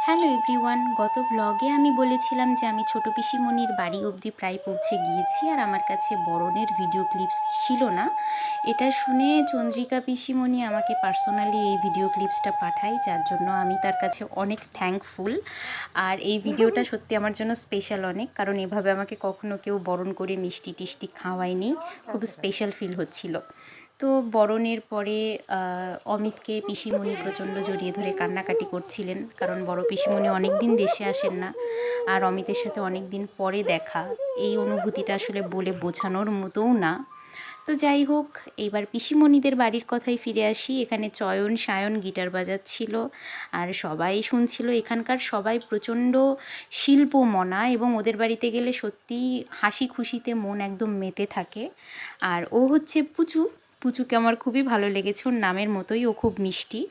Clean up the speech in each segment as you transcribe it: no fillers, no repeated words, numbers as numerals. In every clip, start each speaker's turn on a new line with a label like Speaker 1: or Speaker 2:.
Speaker 1: Hello everyone, গত ভ্লগে আমি বলেছিলাম যে আমি ছোটো পিসিমণির বাড়ি অবধি প্রায় পৌঁছে গিয়েছি আর আমার কাছে বরণের ভিডিও ক্লিপস ছিল না। এটা শুনে চন্দ্রিকা পিসিমণি আমাকে পার্সোনালি এই ভিডিও ক্লিপসটা পাঠায়, যার জন্য আমি তার কাছে অনেক থ্যাঙ্কফুল। আর এই ভিডিওটা সত্যি আমার জন্য স্পেশাল অনেক, কারণ এভাবে আমাকে কখনো কেউ বরণ করে মিষ্টি টিষ্টি খাওয়ায়নি। খুব স্পেশাল ফিল হচ্ছিল। তো বরণের পরে অমিতকে পিসিমণি প্রচণ্ড জড়িয়ে ধরে কান্নাকাটি করছিলেন, কারণ বড় পিসিমণি অনেক দিন দেশে আসেন না আর অমিতের সাথে অনেক দিন পরে দেখা। এই অনুভূতিটা আসলে বলে বোঝানোর মতোও না। তো যাই হোক, এইবার পিসিমণিদের বাড়ির কথাই ফিরে আসি। এখানে চয়ন সায়ন গিটার বাজাচ্ছিল আর সবাই শুনছিল। এখানকার সবাই প্রচণ্ড শিল্পমনা এবং ওদের বাড়িতে গেলে সত্যিই হাসি খুশিতে মন একদম মেতে থাকে। আর ও হচ্ছে পুচু। পুচুকে আমার খুবই ভালো লেগেছে, ওর নামের মতোই ও খুব মিষ্টি।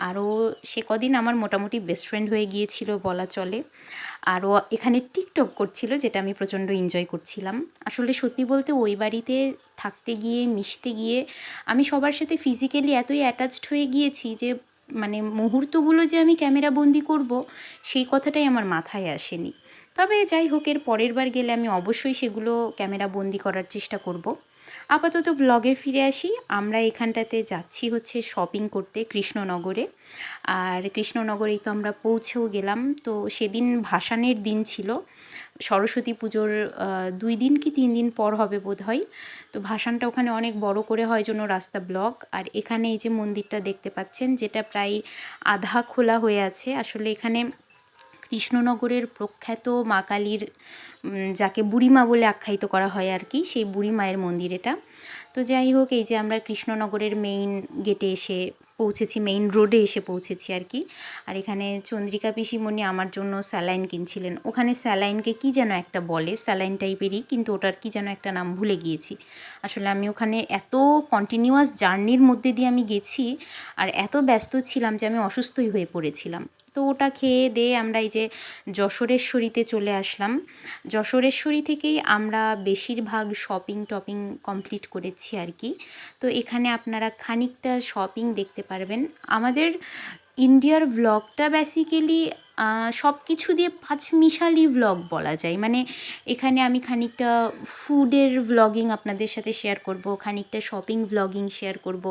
Speaker 1: আর ও সে কদিন আমার মোটামুটি বেস্ট ফ্রেন্ড হয়ে গিয়েছিল বলা চলে। আর ও এখানে টিকটক করছিল, যেটা আমি প্রচণ্ড এনজয় করছিলাম। আসলে সত্যি বলতে ওই বাড়িতে থাকতে গিয়ে মিশতে গিয়ে আমি সবার সাথে ফিজিক্যালি এতই অ্যাটাচড হয়ে গিয়েছি যে মানে মুহূর্তগুলো যে আমি ক্যামেরা বন্দি করব সেই কথাটাই আমার মাথায় আসেনি। তবে যাই হোক, এর পরের বার গেলে আমি অবশ্যই সেগুলো ক্যামেরা বন্দি করার চেষ্টা করব। আপাতত ব্লগে ফিরে আসি। আমরা এখানটাতে যাচ্ছি হচ্ছে শপিং করতে কৃষ্ণনগরে। আর কৃষ্ণনগরেই তো আমরা পৌঁছেও গেলাম। তো সেদিন ভাসানের দিন ছিল, সরস্বতী পুজোর 2 দিন কি 3 দিন পর হবে বোধহয়। তো ভাসানটা ওখানে অনেক বড় করে হয় জন্য রাস্তা ব্লক। আর এখানে এই যে মন্দিরটা দেখতে পাচ্ছেন, যেটা প্রায় আধা খোলা হয়ে আছে। আসলে এখানে কৃষ্ণনগরের প্রখ্যাত মা কালীর, যাকে বুড়িমা বলে আখ্যায়িত করা হয় আর কি, সেই বুড়ি মায়ের মন্দির এটা। তো যাই হোক, এই যে আমরা কৃষ্ণনগরের মেইন গেটে এসে পৌঁছেছি, মেইন রোডে এসে পৌঁছেছি আর কি। আর এখানে চন্দ্রিকা পিসিমণি আমার জন্য স্যালাইন কিনছিলেন। ওখানে স্যালাইনকে কি যেন একটা বলে, স্যালাইন টাইপেরই, কিন্তু ওটার কি যেন একটা নাম ভুলে গিয়েছি। আসলে আমি ওখানে এত কন্টিনিউয়াস জার্নির মধ্যে দিয়ে আমি গেছি আর এত ব্যস্ত ছিলাম যে আমি অসুস্থই হয়ে পড়েছিলাম। তো ওটা খেয়ে দিয়ে আমরা এই যে যশোরেশ্বরীতে চলে আসলাম। যশোরেশ্বরী থেকেই আমরা বেশিরভাগ শপিং টপিং কমপ্লিট করেছি আর কি। তো এখানে আপনারা খানিকটা শপিং দেখতে পারবেন। আমাদের ইন্ডিয়ার ভ্লগটা বেসিক্যালি সব কিছু দিয়ে পাঁচমিশালি ভ্লগ বলা যায়। মানে এখানে আমি খানিকটা ফুডের ভ্লগিং আপনাদের সাথে শেয়ার করব, খানিকটা শপিং ভ্লগিং শেয়ার করব,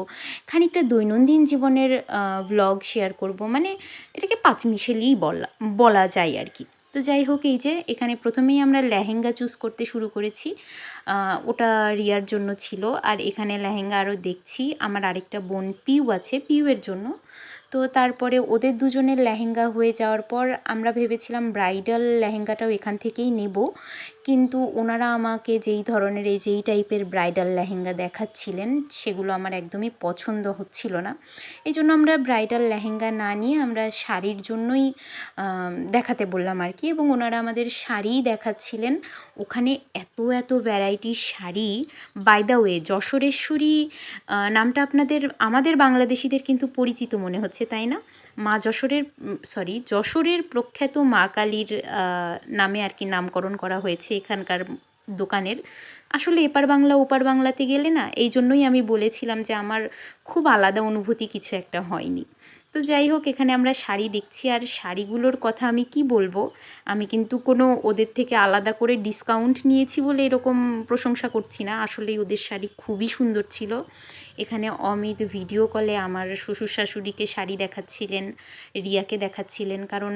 Speaker 1: খানিকটা দৈনন্দিন জীবনের ভ্লগ শেয়ার করব। মানে এটাকে পাঁচমিশালিই বলা যায় আর কি। তো যাই হোক, এই যে এখানে প্রথমেই আমরা লেহেঙ্গা চুজ করতে শুরু করেছি। ওটা রিয়ার জন্য ছিল। আর এখানে লেহেঙ্গা আরও দেখছি, আমার আরেকটা বোন পিউ আছে, পিউয়ের জন্য। তো তারপরে ওদের দুজনের লেহেঙ্গা হয়ে যাওয়ার পর আমরা ভেবেছিলাম ব্রাইডাল লেহেঙ্গাটাও এখান থেকেই নেব, কিন্তু ওনারা আমাকে যেই ধরনের যেই টাইপের ব্রাইডাল লেহেঙ্গা দেখাচ্ছিলেন সেগুলো আমার একদমই পছন্দ হচ্ছিল না। এই জন্য আমরা ব্রাইডাল লেহেঙ্গা না নিয়ে আমরা শাড়ির জন্যই দেখাতে বললাম আর কি। এবং ওনারা আমাদের শাড়িই দেখাচ্ছিলেন। ওখানে এত এত ভ্যারাইটির sari. By the way, Jashoreshwari নামটা আমাদের বাংলাদেশিদের কিন্তু পরিচিত মনে হচ্ছে, তাই না? মা যশোরের যশোরের প্রখ্যাত মা কালীর নামে আর কি নামকরণ করা হয়েছে এখানকার দোকানের। আসলে এপার বাংলা ওপার বাংলাতে গেলে না, এই জন্যই আমি বলেছিলাম যে আমার খুব আলাদা অনুভূতি কিছু একটা হয়নি। তো যাই হোক, এখানে আমরা শাড়ি দেখছি। আর শাড়িগুলোর কথা আমি কি বলবো, আমি কিন্তু কোনো ওদের থেকে আলাদা করে ডিসকাউন্ট নিয়েছি বলে এরকম প্রশংসা করছি না। আসলেই ওদের শাড়ি খুবই সুন্দর ছিল। এখানে অমিত ভিডিও কলে আমার শ্বশুর শাশুড়িকে শাড়ি দেখাচ্ছিলেন, রিয়াকে দেখাচ্ছিলেন, কারণ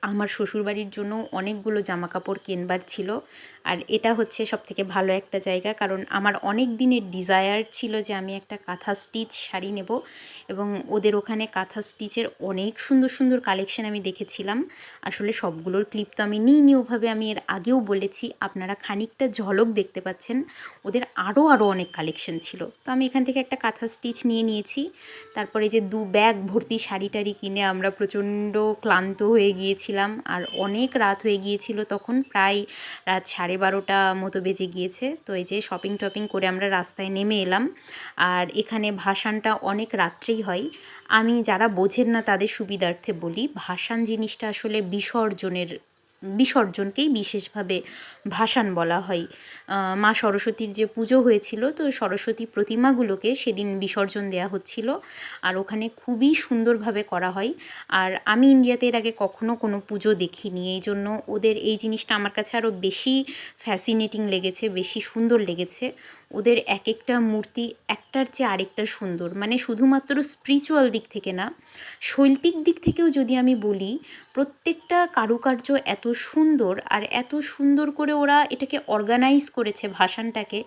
Speaker 1: আমার শ্বশুরবাড়ির জন্য অনেকগুলো জামাকাপড় কেনবার ছিল। আর এটা হচ্ছে সবথেকে ভালো একটা জায়গা, কারণ আমার অনেক দিনের ডিজায়ার ছিল যে আমি একটা কাঁথা স্টিচ শাড়ি নেব। এবং ওদের ওখানে কাঁথা স্টিচের অনেক সুন্দর সুন্দর কালেকশন আমি দেখেছিলাম। আসলে সবগুলোর ক্লিপ তো আমি নিইনি ওভাবে, আমি এর আগেও বলেছি, আপনারা খানিকটা ঝলক দেখতে পাচ্ছেন। ওদের আরও অনেক কালেকশন ছিল। তো আমি এখান থেকে একটা কাঁথা স্টিচ নিয়েছি। তারপরে যে 2 ব্যাগ ভর্তি শাড়ি টাড়ি কিনে আমরা প্রচণ্ড ক্লান্ত হয়ে গিয়েছিলাম। আর অনেক রাত হয়ে গিয়েছিল তখন, প্রায় রাত 12:30 মতো বেজে গিয়েছে। তো এই যে শপিং টপিং করে আমরা রাস্তায় নেমে এলাম। আর এখানে ভাসানটা অনেক রাত্রেই হয়। আমি যারা বোঝেন না তাদের সুবিধার্থে বলি, ভাসান জিনিসটা আসলে বিসর্জনের বিসর্জনকেই বিশেষভাবে ভাসান বলা হয়। মা সরস্বতীর যে পুজো হয়েছিল, তো সরস্বতী প্রতিমাগুলোকে সেদিন বিসর্জন দেওয়া হচ্ছিল, আর ওখানে খুবই সুন্দরভাবে করা হয়। আর আমি ইন্ডিয়াতে এর আগে কখনো কোনো পুজো দেখিনি, এই জন্য ওদের এই জিনিসটা আমার কাছে আরও বেশি ফ্যাসিনেটিং লেগেছে, বেশি সুন্দর লেগেছে। ওদের এক একটা মূর্তি একটার চেয়ে আরেকটা সুন্দর, মানে শুধুমাত্র স্পিরিচুয়াল দিক থেকে না, শৈল্পিক দিক থেকেও যদি আমি বলি, প্রত্যেকটা কারুকার্য এত সুন্দর, আর এত সুন্দর করে ওরা এটাকে অর্গানাইজ করেছে ভাসানটাকে।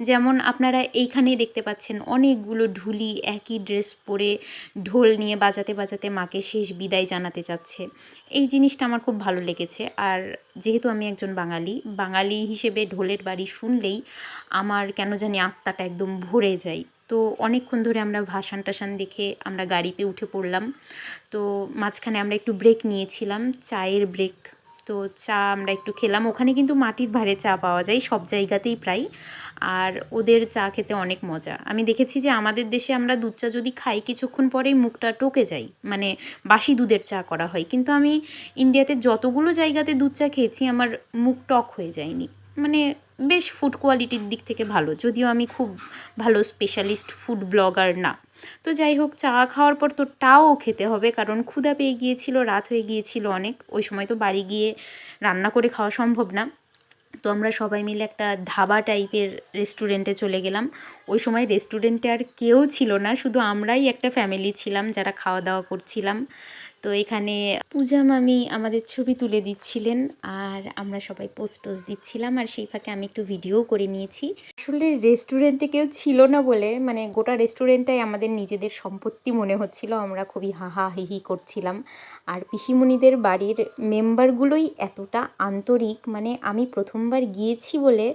Speaker 1: যেমন আপনারা এইখানেই দেখতে পাচ্ছেন অনেকগুলো ঢুলি একই ড্রেস পরে ঢোল নিয়ে বাজাতে বাজাতে মাকে শেষ বিদায় জানাতে চাচ্ছে। এই জিনিসটা আমার খুব ভালো লেগেছে। আর যেহেতু আমি একজন বাঙালি হিসেবে ঢোলের বাড়ি শুনলেই আমার কেন জানি আত্মাটা একদম ভরে যায়। তো অনেকক্ষণ ধরে আমরা ভাসান টাসান দেখে আমরা গাড়িতে উঠে পড়লাম। তো মাঝখানে আমরা একটু ব্রেক নিয়েছিলাম, চায়ের ব্রেক। তো চা আমরা একটু খেলাম। ওখানে কিন্তু মাটির ভাঁড়ে চা পাওয়া যায় সব জায়গাতেই প্রায়, আর ওদের চা খেতে অনেক মজা। আমি দেখেছি যে আমাদের দেশে আমরা দুধ চা যদি খাই কিছুক্ষণ পরেই মুখটা টকে যায়, মানে বাসি দুধের চা করা হয়, কিন্তু আমি ইন্ডিয়াতে যতগুলো জায়গাতে দুধ চা খেয়েছি আমার মুখ টক হয়ে যায়নি। মানে বেশ ফুড কোয়ালিটির দিক থেকে ভালো, যদিও আমি খুব ভালো স্পেশালিস্ট ফুড ব্লগার না। তো যাই হোক, চা খাওয়ার পর তো টাও খেতে হবে, কারণ ক্ষুধা পেয়ে গিয়েছিল, রাত হয়ে গিয়েছিল অনেক। ওই সময় তো বাড়ি গিয়ে রান্না করে খাওয়া সম্ভব না। তো আমরা সবাই মিলে একটা ধাবা টাইপের রেস্টুরেন্টে চলে গেলাম। ওই সময় রেস্টুরেন্টে আর কেউ ছিল না, শুধু আমরাই একটা ফ্যামিলি ছিলাম যারা খাওয়া দাওয়া করছিলাম। তো এখানে পূজা মামি আমাদের ছবি তুলে দিচ্ছিলেন, আর আমরা সবাই পোস্ট টোস্ট দিচ্ছিলাম, আর সেই ফাঁকে আমি একটু ভিডিও করে নিয়েছি। আসলে রেস্টুরেন্টে কেউ ছিল না বলে, মানে গোটা রেস্টুরেন্টটাই আমাদের নিজেদের সম্পত্তি মনে হচ্ছিল। আমরা খুবই হাহা হিহি করছিলাম। আর পিসিমণিদের বাড়ির মেম্বারগুলোই এতটা আন্তরিক, মানে আমি প্রথমবার গিয়েছি বলে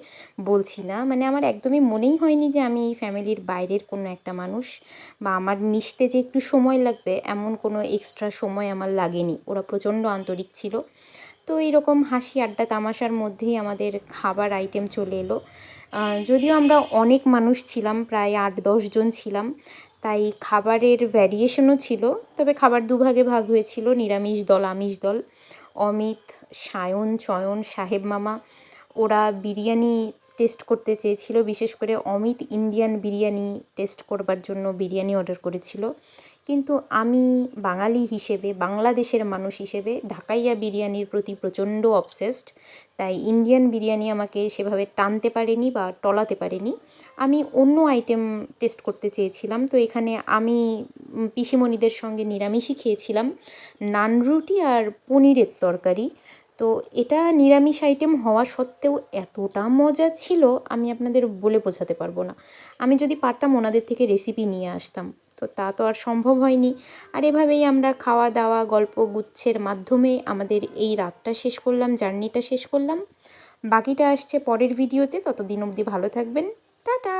Speaker 1: বলছি না, মানে আমার একদমই মনেই হয়নি যে আমি এই ফ্যামিলির বাইরের কোনো একটা মানুষ, বা আমার মিশতে যে একটু সময় লাগবে এমন কোনো এক্সট্রা সময় আমার লাগেনি। ওরা প্রচণ্ড আন্তরিক ছিল। তো এইরকম হাসি আড্ডা তামাশার মধ্যেই আমাদের খাবার আইটেম চলে এলো। যদিও আমরা অনেক মানুষ ছিলাম, প্রায় 8-10 জন ছিলাম, তাই খাবারের ভ্যারিয়েশনও ছিল। তবে খাবার দুভাগে ভাগ হয়েছিল, নিরামিষ দল, আমিষ দল। অমিত, সায়ন, চয়ন, সাহেব মামা ওরা বিরিয়ানি টেস্ট করতে চেয়েছিল। বিশেষ করে অমিত ইন্ডিয়ান বিরিয়ানি টেস্ট করবার জন্য বিরিয়ানি অর্ডার করেছিল। কিন্তু আমি বাঙালি হিসেবে, বাংলাদেশের মানুষ হিসেবে ঢাকাইয়া বিরিয়ানির প্রতি প্রচণ্ড অবসেসড, তাই ইন্ডিয়ান বিরিয়ানি আমাকে সেভাবে টানতে পারেনি বা টলাতে পারেনি। আমি অন্য আইটেম টেস্ট করতে চেয়েছিলাম। তো এখানে আমি পিসিমণিদের সঙ্গে নিরামিষই খেয়েছিলাম, নান রুটি আর পনিরের তরকারি। তো এটা নিরামিষ আইটেম হওয়া সত্ত্বেও এতটা মজা ছিল আমি আপনাদের বলে বোঝাতে পারবো না। আমি যদি পারতাম ওনাদের থেকে রেসিপি নিয়ে আসতাম, তো তা তো আর সম্ভব হয়নি। আর এভাবেই আমরা খাওয়া দাওয়া গল্প গুচ্ছের মাধ্যমে আমাদের এই রাতটা শেষ করলাম, জার্নিটা শেষ করলাম। বাকিটা আসছে পরের ভিডিওতে, ততদিন অবধি ভালো থাকবেন। টাটা।